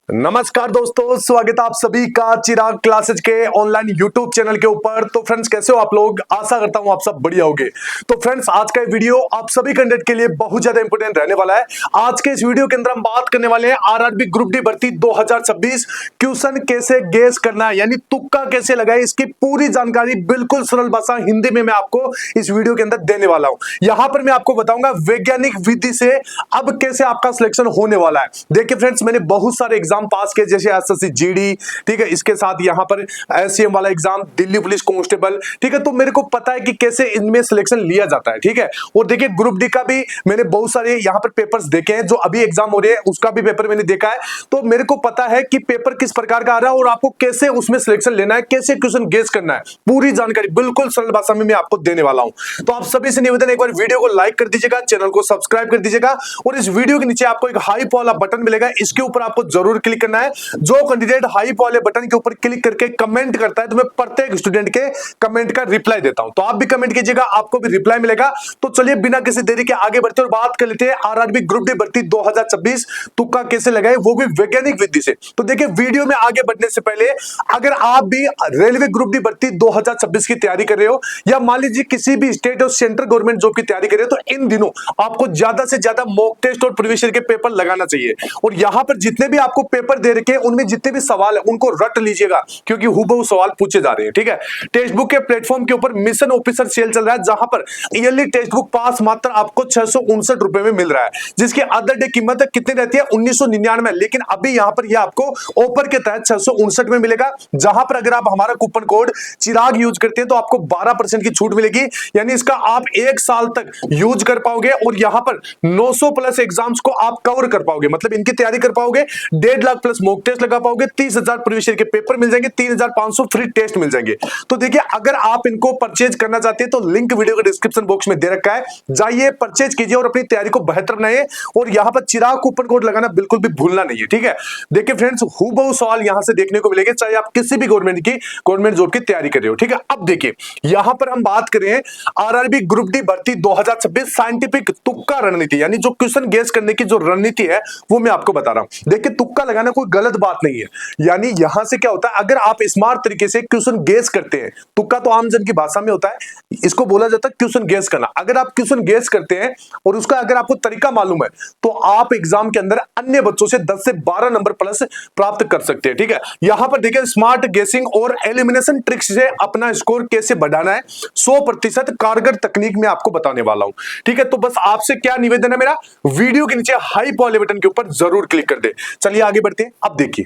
नमस्कार दोस्तों, स्वागत है आप सभी का चिराग क्लासेज के ऑनलाइन यूट्यूब चैनल के ऊपर। तो फ्रेंड्स, कैसे हो आप लोग? आशा करता हूं आप सब बढ़िया होंगे। तो फ्रेंड्स, आज का वीडियो आप सभी कैंडिडेट के लिए बहुत ज्यादा इंपॉर्टेंट रहने वाला है। आज के इस वीडियो के अंदर हम बात करने वाले हैं आरआरबी ग्रुप डी भर्ती 2026 क्वेश्चन कैसे गेस करना है, यानी तुक्का कैसे लगाए, इसकी पूरी जानकारी बिल्कुल सरल भाषा हिंदी में मैं आपको इस वीडियो के अंदर देने वाला हूं। यहां पर मैं आपको बताऊंगा वैज्ञानिक विधि से अब कैसे आपका सिलेक्शन होने वाला है। देखिए फ्रेंड्स, मैंने बहुत सारे एग्जाम पास किए, जैसे एसएससी जीडी, ठीक है, इसके साथ यहां पर एससीएम वाला एग्जाम, दिल्ली पुलिस कांस्टेबल, ठीक है। तो मेरे को पता है कि कैसे इनमें सिलेक्शन लिया जाता है, ठीक है। और देखिए ग्रुप डी का भी मैंने बहुत सारे यहां पर पेपर्स देखे हैं, जो अभी एग्जाम हो रहे हैं उसका भी पेपर मैंने देखा है। तो मेरे को पता है कि पेपर किस प्रकार का आ रहा है और आपको कैसे उसमें सिलेक्शन लेना है, कैसे क्वेश्चन गेस करना है, पूरी जानकारी बिल्कुल सरल भाषा में मैं आपको देने वाला हूं। तो आप सभी से निवेदन, एक बार वीडियो को लाइक कर दीजिएगा, चैनल को सब्सक्राइब कर दीजिएगा और इस वीडियो के नीचे आपको एक हाइप वाला बटन मिलेगा, इसके ऊपर आपको जरूर क्लिक करना है। जो कैंडिडेट हाइप वाले बटन के ऊपर क्लिक करके कमेंट करता है, तो मैं प्रत्येक स्टूडेंट के कमेंट का रिप्लाई देता हूं। तो आप भी कमेंट कीजिएगा, आपको भी रिप्लाई मिलेगा। तो चलिए बिना किसी देरी के आगे बढ़ते और बात कर लेते हैं आरआरबी ग्रुप डी भर्ती 2026 तुक्का कैसे लगाए, वो भी वैज्ञानिक विधि से। तो देखिए वीडियो में आगे बढ़ने से पहले, अगर आप भी रेलवे ग्रुप डी भर्ती 2026 की तैयारी कर रहे हो या मान लीजिए किसी भी स्टेट और सेंट्रल गवर्नमेंट जॉब की तैयारी कर रहे हो, तो इन दिनों आपको ज्यादा से ज्यादा मॉक टेस्ट और प्रीवियस ईयर के पेपर लगाना चाहिए। और यहां पर जितने भी आपको पेपर दे रखे हैं, उनमें जितने भी सवाल है उनको रट लीजिएगा, क्योंकि हुबहू सवाल पूछे जा रहे हैं, ठीक है। टेक्स्ट बुक के प्लेटफॉर्म के ऊपर मिशन ऑफिसर सेल चल रहा है, जहां पर ईयरली टेक्स्ट बुक पास मात्र आपको 659 रुपए में मिल रहा है, जिसकी अदर डे कीमत कितनी रहती है 1999, लेकिन अभी यहां पर यह आपको ऑफर के तहत 659 में मिलेगा। जहां पर अगर आप हमारा कूपन कोड चिराग यूज करते हैं तो आपको 12% की छूट मिलेगी, यानी इसका आप 1 साल तक यूज कर पाओगे और यहां पर 900 प्लस एग्जाम्स को आप कवर कर पाओगे, मतलब इनकी तैयारी कर पाओगे। 1.5 लाख प्लस मॉक टेस्ट लगा पाओगे, 30,000 प्रीवियस ईयर के पेपर मिल जाएंगे, 3,500 फ्री टेस्ट मिल जाएंगे। तो देखिए, अगर आप इनको परचेज करना चाहते हैं तो लिंक वीडियो के डिस्क्रिप्शन बॉक्स में दे रखा है, जाइए परचेज कीजिए और अपनी तैयारी को बेहतर बनाइए। और यहां पर चिराग कूपन कोड लगाना बिल्कुल भी भूलना नहीं है, ठीक है। देखिए फ्रेंड्स, हुबहू सवाल यहां से देखने को मिलेंगे, चाहे आप किसी भी गवर्नमेंट जॉब की तैयारी कर रहे हो, ठीक है। अब देखिए यहां पर हम बात करें आरआरबी ग्रुप डी भर्ती 2026 साइंटिफिक तुक्का रणनीति, यानी जो क्वेश्चन गेस करने की जो रणनीति है वो मैं आपको बता रहा हूं। देखिए, तुक्का लगाना कोई गलत बात नहीं है, यानी यहां से क्या होता है, अगर आप स्मार्ट तरीके से क्वेश्चन गेस करते हैं, तुक्का तो आम जन की भाषा में होता है, इसको बोला जाता है क्वेश्चन गेस करना। अगर आप क्वेश्चन गेस करते हैं और उसका अगर आपको तरीका मालूम है, तो आप एग्जाम के अंदर अन्य बच्चों से 10 से 12 नंबर प्लस प्राप्त कर सकते हैं, ठीक है। यहां पर देखिए, स्मार्ट गेसिंग और एलिमिनेशन ट्रिक्स से अपना स्कोर कैसे बढ़ाना है, 100% कारगर तकनीक में आपको बताने वाला हूं, ठीक है। तो बस आपसे क्या निवेदन है मेरा, वीडियो के नीचे हाइप वाले बटन के ऊपर जरूर क्लिक कर दे। चलिए आगे बढ़ते हैं। अब देखिए,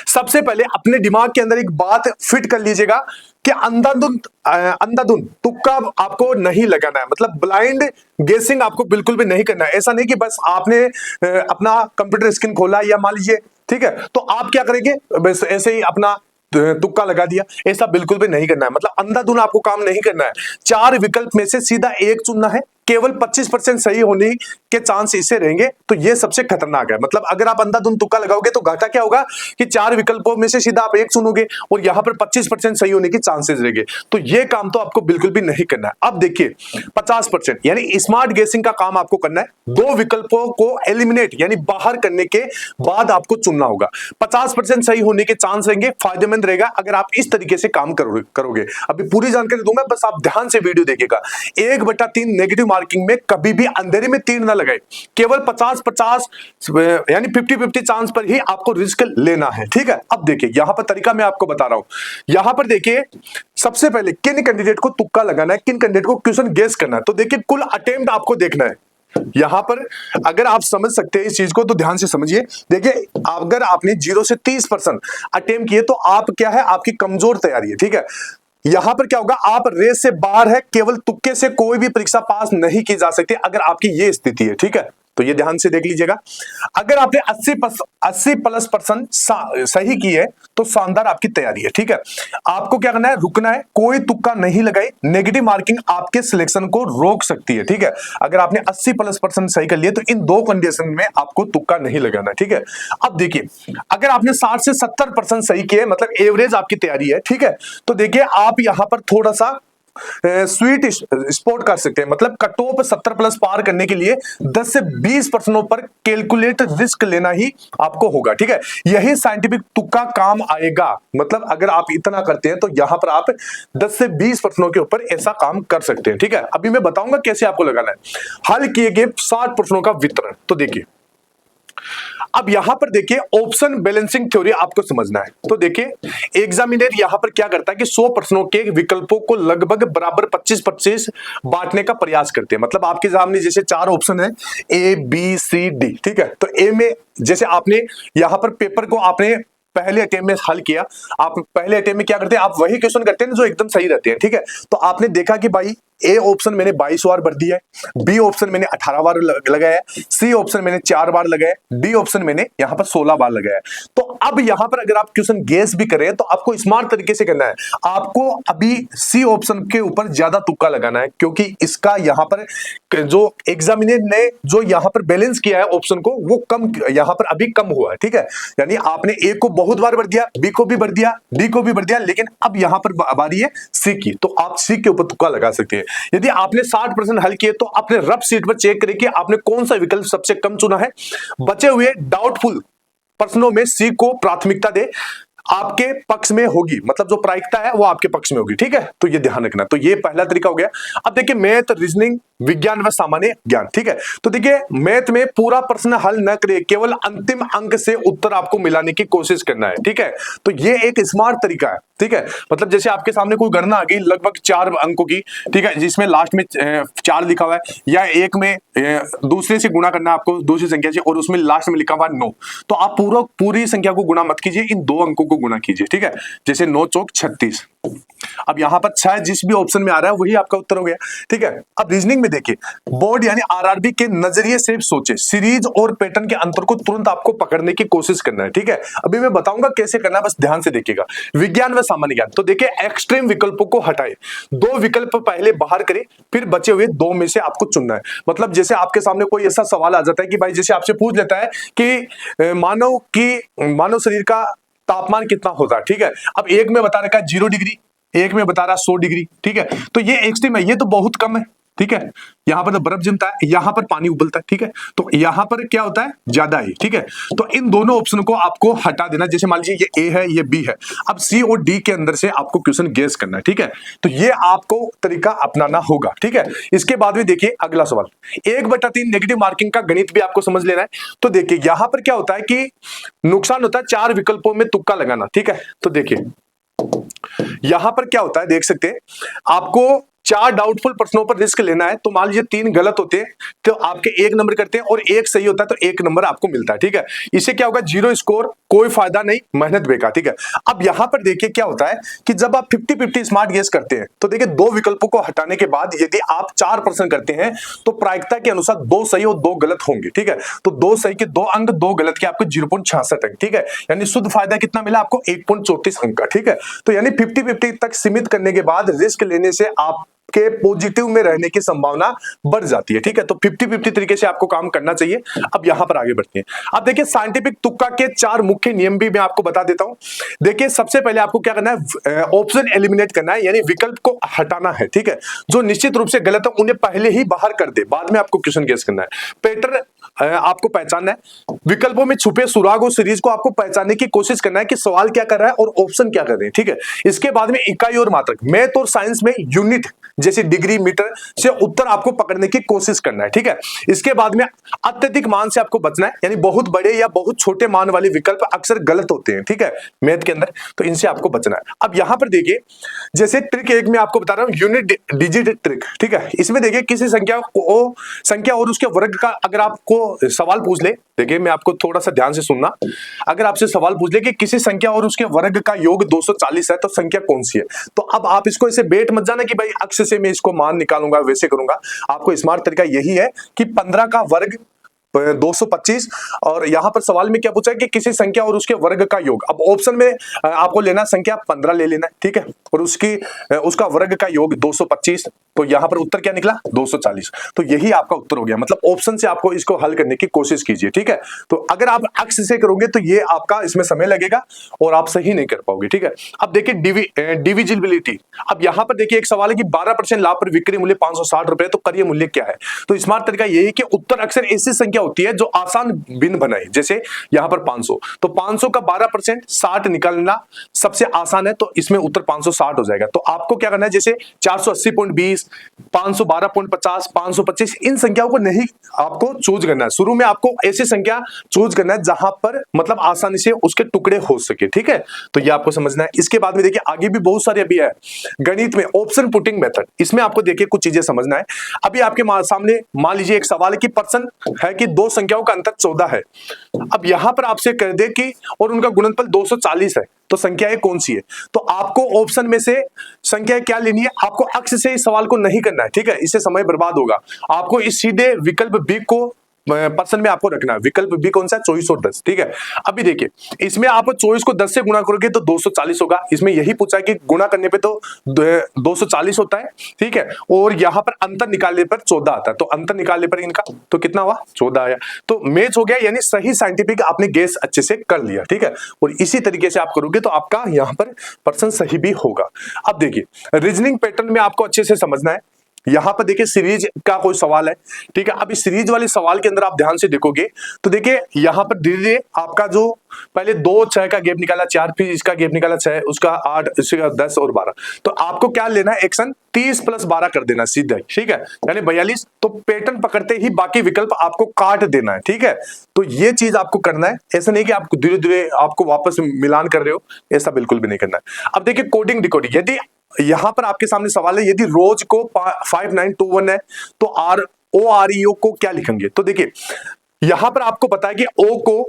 सबसे पहले अपने दिमाग के अंदर एक बात फिट कर लीजिएगा कि अंधाधुंध तुक्का आपको नहीं लगाना है, मतलब ब्लाइंड गेसिंग आपको बिल्कुल भी नहीं करना है। ऐसा नहीं कि बस आपने अपना कंप्यूटर स्क्रीन खोला या मान लीजिए, ठीक है, तो आप क्या करेंगे, बस ऐसे ही अपना तुक्का लगा दिया, ऐसा बिल्कुल भी नहीं करना है। मतलब अंधाधुंध आपको काम नहीं करना है। 4 विकल्प में से सीधा एक चुनना है, केवल 25% सही होने के चांस इससे रहेंगे, तो ये सबसे खतरनाक है। मतलब अगर आप अंधाधुंध तुक्का लगाओगे तो घाटा क्या होगा कि 4 विकल्पों में से सीधा आप एक चुनोगे और यहां पर 25% सही होने की चांसेस रहेंगे, तो ये काम तो आपको बिल्कुल भी नहीं करना है। अब देखिए 50% यानी स्मार्ट गेसिंग का काम आपको करना है। 2 विकल्पों को एलिमिनेट यानी बाहर करने के बाद आपको चुनना होगा। 50% सही होने के चांस रहेंगे, फायदेमंद रहेगा अगर आप इस तरीके से काम करोगे। अभी पूरी जानकारी दूंगा, बस आप ध्यान से वीडियो देखिएगा। 1/3 नेगेटिव मार्किंग में कभी भी अंधेरे में तीर ना लगाए, केवल 50-50 यानी 50-50 चांस पर ही आपको रिस्क लेना है, ठीक है। अब देखिए यहां पर तरीका मैं आपको बता रहा हूं। यहां पर देखिए, सबसे पहले किन कैंडिडेट को तुक्का लगाना है, किन कैंडिडेट को क्वेश्चन गेस करना है। तो देखिए, कुल अटेम्प्ट आपको देखना है। यहां पर अगर आप समझ सकते हैं इस चीज को तो ध्यान से समझिए। देखिए, अगर आपने 0 से 30% अटेम्प्ट किए तो आप क्या है, आपकी कमजोर तैयारी है, ठीक है। यहां पर क्या होगा, आप रेस से बाहर है, केवल तुक्के से कोई भी परीक्षा पास नहीं की जा सकती अगर आपकी ये स्थिति है, ठीक है। तो ये ध्यान से देख लीजिएगा। अगर आपने 80+ % सही की है तो शानदार आपकी तैयारी है, ठीक है। आपको क्या करना है, रुकना है, कोई तुक्का नहीं लगाई। नेगेटिव मार्किंग आपके सिलेक्शन को रोक सकती है, ठीक है। अगर आपने 80+ % सही कर लिए तो इन 2 कंडीशन में आपको तुक्का नहीं लगाना, ठीक है। अब देखिए, अगर आपने 60 से 70% सही किए, मतलब एवरेज आपकी तैयारी है, ठीक है, तो देखिए आप यहां पर थोड़ा सा स्वीट स्पॉट कर सकते हैं, मतलब कट ऑफ 70 प्लस पार करने के लिए 10 से 20 प्रश्नों पर कैलकुलेट रिस्क लेना ही आपको होगा, ठीक है। यही साइंटिफिक तुक्का काम आएगा, मतलब अगर आप इतना करते हैं तो यहां पर आप 10 से 20 प्रश्नों के ऊपर ऐसा काम कर सकते हैं, ठीक है। अभी मैं बताऊंगा कैसे आपको लगाना है। हल किए गए 60 प्रश्नों का वितरण, तो देखिए अब यहां पर देखिए ऑप्शन बैलेंसिंग थ्योरी आपको समझना है। तो देखिए एग्जामिनर यहां पर क्या करता है कि 100 प्रश्नों के विकल्पों को लगभग बराबर 25-25 बांटने का प्रयास करते हैं। मतलब आपके सामने जैसे 4 ऑप्शन है, ए बी सी डी, ठीक है। तो ए में जैसे आपने यहां पर पेपर को आपने पहले अटेम्प्ट में हल किया, आप पहले अटेम्प्ट में क्या करते हैं, आप वही क्वेश्चन करते हैं जो एकदम सही रहते हैं, ठीक है। तो आपने देखा कि भाई ए ऑप्शन मैंने 22 बार भर दिया है, बी ऑप्शन मैंने 18 बार लगाया, सी ऑप्शन मैंने 4 बार लगाया, डी ऑप्शन मैंने यहां पर 16 बार लगाया। तो अब यहां पर अगर आप क्वेश्चन गेस भी करें तो आपको स्मार्ट तरीके से करना है। आपको अभी सी ऑप्शन के ऊपर ज्यादा तुक्का लगाना है, क्योंकि इसका यहां पर जो एग्जामिनर ने जो यहां पर बैलेंस किया है ऑप्शन को, वो कम यहां पर अभी कम हुआ है, ठीक है। यानी आपने ए को बहुत बार भर दिया, बी को भी भर दिया, डी को भी भर दिया, लेकिन अब यहां पर बारी है सी की, तो आप सी के ऊपर तुक्का लगा सकते हैं। यदि आपने 60% हल किए तो अपने रफ शीट पर चेक करें कि आपने कौन सा विकल्प सबसे कम चुना है। बचे हुए डाउटफुल प्रश्नों में सी को प्राथमिकता दे, आपके पक्ष में होगी, मतलब जो प्रायिकता है वो आपके पक्ष में होगी, ठीक है। तो ये ध्यान रखना। तो ये पहला तरीका हो गया। अब देखिए मैथ, रीजनिंग, विज्ञान व सामान्य ज्ञान, ठीक है। तो देखिए मैथ में पूरा प्रश्न हल न करें, केवल अंतिम अंक से उत्तर आपको मिलाने की कोशिश करना है, ठीक है। तो ये एक स्मार्ट तरीका है, ठीक है। मतलब जैसे आपके सामने कोई गणना आ गई लगभग 4 अंकों की, ठीक है, जिसमें लास्ट में 4 लिखा हुआ है, या एक में दूसरे से गुणा करना है आपको, दूसरी संख्या से, और उसमें लास्ट में लिखा हुआ है 9, तो आप पूरी संख्या को गुणा मत कीजिए, इन 2 अंकों को गुणा कीजिए, ठीक है। जैसे 9 चौक 36, अब यहां पर 6 जिस भी ऑप्शन में आ रहा है वही आपका उत्तर हो गया, ठीक है। अब रीजनिंग में देखिए बोर्ड यानी आरआरबी के नजरिए से सोचे, सीरीज और पैटर्न के अंतर को तुरंत आपको पकड़ने की कोशिश करना है, ठीक है। अभी मैं बताऊंगा कैसे करना है, बस ध्यान से देखिएगा। विज्ञान व सामान्य ज्ञान, तो देखिए एक्सट्रीम विकल्पों को हटाए, 2 विकल्प पहले बाहर करें, फिर बचे हुए 2 में से आपको चुनना है। मतलब जैसे आपके सामने कोई ऐसा सवाल आ जाता है कि भाई जैसे आपसे पूछ लेता है कि मानव शरीर का तापमान कितना होता है, ठीक है। अब एक में बता रखा है 0 डिग्री, एक में बता रहा 100 डिग्री, ठीक है। तो ये एक्सट्रीम है, ये तो बहुत कम है, ठीक है। यहां पर तो बर्फ जमता है, यहां पर पानी उबलता है, ठीक है। तो यहां पर क्या होता है, ज्यादा है, ठीक है। तो इन दोनों ऑप्शन को आपको हटा देना। जैसे मान लीजिए ये ए है, ये बी है, अब सी और डी के अंदर से आपको क्वेश्चन गेस करना है, ठीक है। तो ये आपको तरीका अपनाना होगा, ठीक है। इसके बाद में देखिए अगला सवाल, 1/3 नेगेटिव मार्किंग का गणित भी आपको समझ लेना है। तो देखिए यहां पर क्या होता है कि नुकसान होता है 4 विकल्पों में तुक्का लगाना, ठीक है। तो देखिए यहां पर क्या होता है, देख सकते हैं, आपको 4 डाउटफुल प्रश्नों पर रिस्क लेना है। तो मान लीजिए 3 गलत होते हैं तो आपके 1 नंबर करते हैं, और 1 सही होता है तो 1 नंबर आपको मिलता है, ठीक है। इससे क्या होगा, 0 स्कोर, कोई फायदा नहीं, मेहनत बेकार, ठीक है। अब यहां पर देखिए क्या होता है कि जब आप 50-50 स्मार्ट गेस करते हैं तो देखिए 2 विकल्पों को हटाने के बाद यदि आप 4% करते हैं तो प्रायिकता के अनुसार 2 सही और 2 गलत होंगे, ठीक है। तो 2 सही के 2 अंक, 2 गलत के आपको 0.66 अंक, ठीक है। यानी शुद्ध फायदा कितना मिला आपको, 1.34 अंक का, ठीक है। तो यानी 50-50 तक सीमित करने के बाद रिस्क लेने से आप के पॉजिटिव में रहने की संभावना बढ़ जाती है, ठीक है। तो 50-50 तरीके से आपको काम करना चाहिए। अब यहां पर आगे बढ़ते हैं। अब देखिए साइंटिफिक तुक्का के 4 मुख्य नियम भी मैं आपको बता देता हूं। देखिए सबसे पहले आपको क्या करना है, ऑप्शन एलिमिनेट करना है, यानी विकल्प को हटाना है, ठीक है। जो निश्चित रूप से गलत है उन्हें पहले ही बाहर कर दे, बाद में आपको क्वेश्चन गेस करना है। पैटर्न आपको पहचानना है, विकल्पों में छुपे सुराग और सीरीज को आपको पहचानने की कोशिश करना है कि सवाल क्या कर रहा है और ऑप्शन क्या कर रहे हैं, ठीक है। इसके बाद में इकाई और मात्रक, मैथ और साइंस में यूनिट जैसे डिग्री, मीटर से उत्तर आपको पकड़ने की कोशिश करना है, ठीक है। इसके बाद में अत्यधिक मान से आपको बचना है, यानी बहुत बड़े या बहुत छोटे मान वाले विकल्प अक्सर गलत होते हैं, ठीक है, मैथ के अंदर, तो इनसे आपको बचना है। अब यहां पर देखिए जैसे ट्रिक 1 में आपको बता रहा हूं, यूनिट डिजिट ट्रिक, ठीक है। इसमें देखिए किसी संख्या और उसके वर्ग का अगर आपको सवाल पूछ ले, देखिए मैं आपको थोड़ा सा ध्यान से सुनना, अगर आपसे सवाल पूछ ले कि किसी संख्या और उसके वर्ग का योग 240 है तो संख्या कौन सी है, तो अब आप इसको ऐसे बैठ मत जाना कि भाई अक्स से मैं इसको मान निकालूंगा, वैसे करूंगा। आपको स्मार्ट तरीका यही है कि 15 का वर्ग 225। और यहाँ पर सवाल में क्या पूछा है कि किसी संख्या और उसके वर्ग का योग। अब ऑप्शन में आपको लेना संख्या 15 ले लेना है, ठीक है, और उसका वर्ग का योग 225। तो यहाँ पर उत्तर क्या निकला 240। तो यही आपका उत्तर हो गया। मतलब ऑप्शन से आपको इसको हल करने की कोशिश कीजिए, ठीक है। तो अगर आप अक्स से करोगे तो ये आपका इसमें समय लगेगा और आप सही नहीं कर पाओगे, ठीक है। अब देखिए डिविजिबिलिटी। अब यहाँ पर देखिए एक सवाल है कि 12% लाभ पर विक्रय मूल्य 560 रुपए, तो करिए मूल्य क्या है। तो स्मार्ट तरीका यही है कि उत्तर अक्सर ऐसी संख्या होती है जो आसान भिन्न बनाए। जैसे यहाँ पर 500, तो 500 का 12% 60 निकालना सबसे आसान है, तो इसमें उत्तर 560 हो जाएगा। तो आपको क्या करना है, जैसे 480.20, 512.50, 525, इन संख्याओं को नहीं आपको चूज करना है। शुरू में आपको ऐसी संख्या चूज करना है जहां पर मतलब आसानी से उसके टुकड़े हो सके, ठीक है। तो ये आपको समझना है। इसके बाद में देखिए आगे भी बहुत सारे अभी है गणित में ऑप्शन पुटिंग मेथड। इसमें आपको देखिए कुछ चीजें समझना है। अभी आपके सामने मान लीजिए एक सवाल है कि पर्सन है कि दो संख्याओं का अंतर 14 है। अब यहां पर आपसे कह दे कि और उनका गुणनफल 240 है, तो संख्याएं कौन सी है। तो आपको ऑप्शन में से संख्या क्या लेनी है, आपको अक्स से इस सवाल को नहीं करना है, ठीक है, इससे समय बर्बाद होगा। आपको इस सीधे विकल्प बी को पर्सन में आपको रखना है। विकल्प बी कौन सा, 24 और 10, ठीक है। अभी देखिए इसमें आप 24 को 10 से गुणा करोगे तो 240 होगा। इसमें यही पूछा है कि गुणा करने पे तो 240 होता है, ठीक है, और यहां पर अंतर निकालने पर 14 आता है। तो अंतर निकालने पर इनका तो कितना हुआ, 14 आया। तो मैच हो गया, यानी सही साइंटिफिक आपने गेस अच्छे से कर लिया, ठीक है। और इसी तरीके से आप करोगे तो आपका यहां पर पर्सन सही भी होगा। अब देखिए रीजनिंग पैटर्न में आपको अच्छे से समझना है। यहां पर देखिए सीरीज का कोई सवाल है, ठीक है। अब इस सीरीज वाले सवाल के अंदर आप ध्यान से देखोगे तो देखिए यहां पर धीरे धीरे आपका जो पहले 2 6 का गैप निकाला, 4 फिर इसका गैप निकाला 6, उसका 8, इसका 10 और 12। तो आपको क्या लेना है, एक्शन 30 + 12 कर देना सीधा, ठीक है, यानी 42। तो पैटर्न पकड़ते ही बाकी विकल्प आपको काट देना है, ठीक है। तो ये चीज आपको करना है। ऐसा नहीं कि आपको धीरे धीरे आपको वापस मिलान कर रहे हो, ऐसा बिल्कुल भी नहीं करना है। अब देखिए कोडिंग डिकोडिंग। यदि यहां पर आपके सामने सवाल है, यदि रोज को 5921 है तो OREO को क्या लिखेंगे। तो देखिए यहां पर आपको पता है कि ओ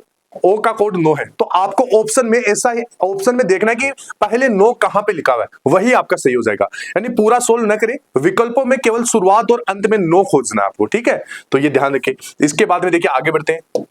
का कोड 9 है, तो आपको ऑप्शन में ऐसा है, ऑप्शन में देखना है कि पहले 9 कहां पे लिखा हुआ है, वही आपका सही हो जाएगा। यानी पूरा सोल्व न करें, विकल्पों में केवल शुरुआत और अंत में 9 खोजना है आपको, ठीक है। तो ये ध्यान रखें। इसके बाद में देखिए आगे बढ़ते हैं।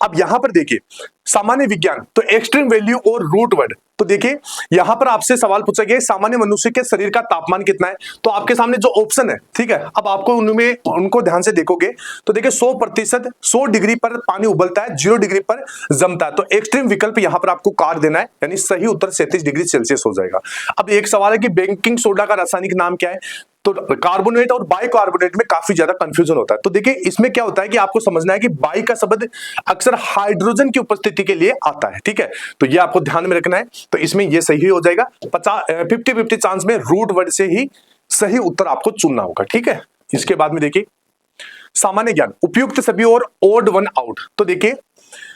अब यहां पर देखिए सामान्य विज्ञान, तो एक्सट्रीम वैल्यू और रूट वर्ड। तो देखिए यहां पर आपसे सवाल पूछा गया सामान्य मनुष्य के शरीर का तापमान कितना है। तो आपके सामने जो ऑप्शन है, ठीक है, अब आपको उनमें उनको ध्यान से देखोगे तो देखिए 100%, 100 डिग्री पर पानी उबलता है, 0 डिग्री पर जमता है। तो एक्सट्रीम विकल्प यहां पर आपको काट देना है, यानी सही उत्तर 37 डिग्री सेल्सियस हो जाएगा। अब एक सवाल है कि बेकिंग सोडा का रासायनिक नाम क्या है। तो कार्बोनेट और बाइकार्बोनेट में काफी ज्यादा कंफ्यूजन होता है। तो देखिए इसमें क्या होता है कि आपको समझना है कि बाई का शब्द अक्सर हाइड्रोजन की उपस्थिति के लिए आता है, ठीक है। तो ये आपको ध्यान में रखना है। तो इसमें ये सही हो जाएगा। 50-50 चांस में रूट वर्ड से ही सही उत्तर आपको चुनना होगा, ठीक है। इसके बाद में देखिए सामान्य ज्ञान, उपयुक्त सभी और ओड वन आउट। तो देखिए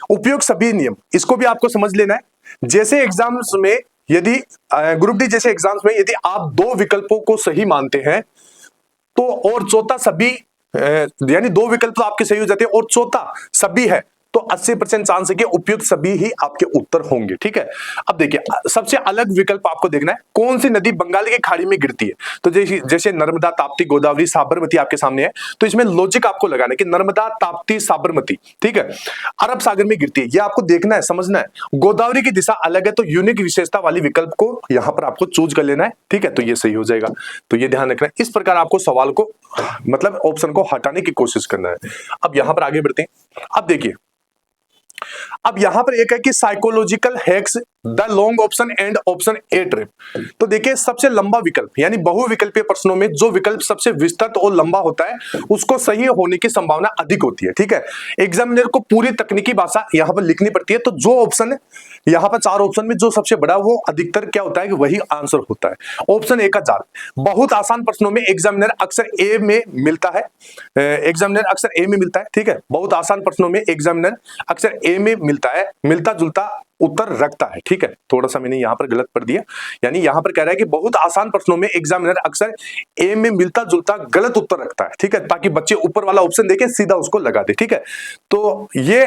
उपयुक्त सभी नियम, इसको भी आपको समझ लेना है। जैसे एग्जाम्स में यदि ग्रुप डी जैसे एग्जाम्स में यदि आप 2 विकल्पों को सही मानते हैं तो और चौथा सभी यानी 2 विकल्प तो आपके सही हो जाते हैं और चौथा सभी है तो 80% चांस है कि उपयुक्त सभी ही आपके उत्तर होंगे, ठीक है। अब देखिए सबसे अलग विकल्प आपको देखना है, कौन सी नदी बंगाल की खाड़ी में गिरती है। तो जैसे नर्मदा, ताप्ती, गोदावरी, साबरमती आपके सामने है। तो इसमें लॉजिक आपको लगाना है कि नर्मदा, ताप्ती, साबरमती, ठीक है, अरब सागर में गिरती है। ये आपको देखना है, समझना है। गोदावरी की दिशा अलग है, तो यूनिक विशेषता वाली विकल्प को यहां पर आपको चूज कर लेना है, ठीक है। तो ये सही हो जाएगा। तो ये ध्यान रखना है। इस प्रकार आपको सवाल को मतलब ऑप्शन को हटाने की कोशिश करना है। अब यहां पर आगे बढ़ते हैं। अब देखिए अब यहां पर एक है कि psychological hacks, the long option and option A trip. तो देखिए सबसे लंबा विकल्प यानी बहुविकल्पीय प्रश्नों में जो विकल्प सबसे विस्तृत और लंबा होता है उसको सही होने की संभावना अधिक होती है, ठीक है। एग्जामिनर को पूरी तकनीकी भाषा यहां पर लिखनी पड़ती है। तो जो ऑप्शन यहां पर 4 ऑप्शन में जो सबसे बड़ा वो अधिकतर क्या होता है कि वही आंसर होता है। ऑप्शन ए का जाल, बहुत आसान प्रश्नों में एग्जामिनर अक्सर ए में मिलता है, ठीक है। बहुत आसान प्रश्नों में एग्जामिनर अक्सर ए में मिलता है, मिलता जुलता उत्तर रखता है। ठीक है, थोड़ा सा मैंने यहाँ पर गलत पढ़ दिया, यानी यहाँ पर कह रहा है कि बहुत आसान प्रश्नों में एग्जामिनर अक्सर ए में मिलता जुलता गलत उत्तर रखता है। ठीक है, ताकि बच्चे ऊपर वाला ऑप्शन देके सीधा उसको लगा दे। ठीक है, तो ये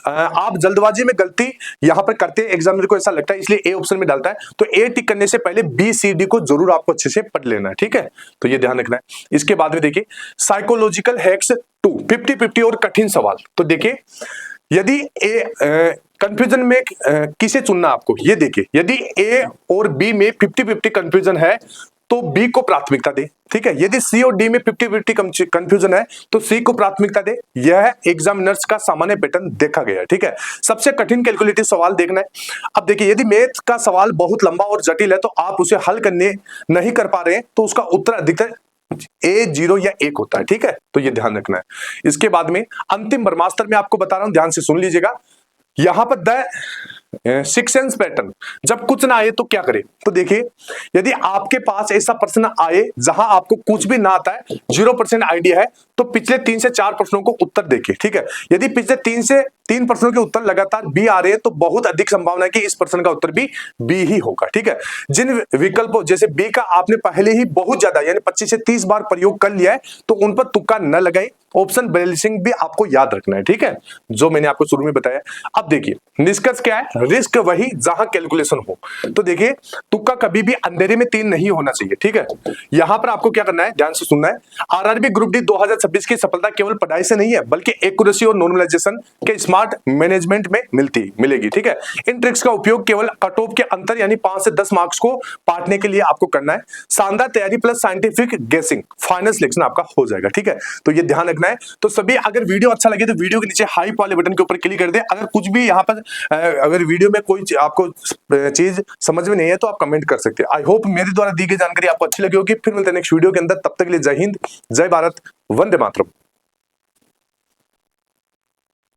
आप जल्दबाजी में गलती यहाँ पर करते हैं, एग्जामिनर को ऐसा लगता है इसलिए ए ऑप्शन में डालता है। तो ए टिक करने से पहले बी सी डी को जरूर आपको अच्छे से पढ़ लेना है। ठीक है, तो ये ध्यान रखना है। इसके बाद में देखिए साइकोलॉजिकल हैक्स 2 50-50 और कठिन सवाल। तो देखिए यदि कंफ्यूजन में किसे चुनना आपको, ये देखिए यदि ए और बी में 50-50 कंफ्यूजन है तो बी को प्राथमिकता दे। ठीक है, यदि सी और डी में 50-50 कंफ्यूजन है तो सी को प्राथमिकता दे। यह एग्जामिनर्स का सामान्य पैटर्न देखा गया है। ठीक है, सबसे कठिन कैलकुलेटिव सवाल देखना है। अब देखिए यदि मैथ का सवाल बहुत लंबा और जटिल है तो आप उसे हल करने नहीं कर पा रहे हैं तो उसका उत्तर अधिकतर ए 0 या 1 होता है। ठीक है, तो ये ध्यान रखना है। इसके बाद में अंतिम ब्रह्मास्त्र में आपको बता रहा हूं, ध्यान से सुन लीजिएगा। यहां पर द सिक्स सेंस पैटर्न, जब कुछ ना आए तो क्या करें। तो देखिए यदि आपके पास ऐसा प्रश्न आए जहां आपको कुछ भी ना आता है, 0% आइडिया है, तो पिछले 3 से 4 प्रश्नों को उत्तर देखिए। ठीक है, यदि पिछले 3 से 3 प्रश्नों के उत्तर लगातार बी आ रहे हैं तो बहुत अधिक संभावना है कि इस प्रश्न का उत्तर भी बी ही होगा। ठीक है, जिन विकल्पों जैसे बी का आपने पहले ही बहुत ज्यादा यानी 25 से 30 बार प्रयोग कर लिया है तो उन पर तुक्का न लगाए। ऑप्शन बैलेंसिंग भी आपको याद रखना है। ठीक है, जो मैंने आपको शुरू में बताया। अब देखिए निष्कर्ष क्या है, रिस्क वही जहां कैलकुलेशन हो। तो देखिए तुक्का कभी भी अंधेरे में 3 नहीं होना चाहिए। ठीक है, यहां पर आपको क्या करना है, ध्यान से सुनना है। आरआरबी ग्रुप डी 2026 की सफलता केवल पढ़ाई से नहीं है बल्कि एक्यूरेसी और नॉर्मलाइजेशन के स्मार्ट मैनेजमेंट में मिलेगी। ठीक है, इन ट्रिक्स का उपयोग केवल कट ऑफ के अंतर यानी 5 से 10 मार्क्स को पाटने के लिए आपको करना है। शानदार तैयारी प्लस साइंटिफिक गेसिंग, फाइनल सिलेक्शन आपका हो जाएगा। ठीक है, तो ये ध्यान रखना है। तो सभी अगर वीडियो अच्छा लगे तो वीडियो के नीचे हाइप वाले बटन के ऊपर क्लिक कर दे। अगर कुछ भी यहाँ पर अगर वीडियो में कोई आपको चीज समझ में नहीं है तो आप कमेंट कर सकते हैं। आई होप मेरे द्वारा दी गई जानकारी आपको अच्छी लगी होगी। फिर मिलते हैं नेक्स्ट वीडियो के अंदर, तब तक के लिए जय हिंद, जय भारत, वंदे मातरम।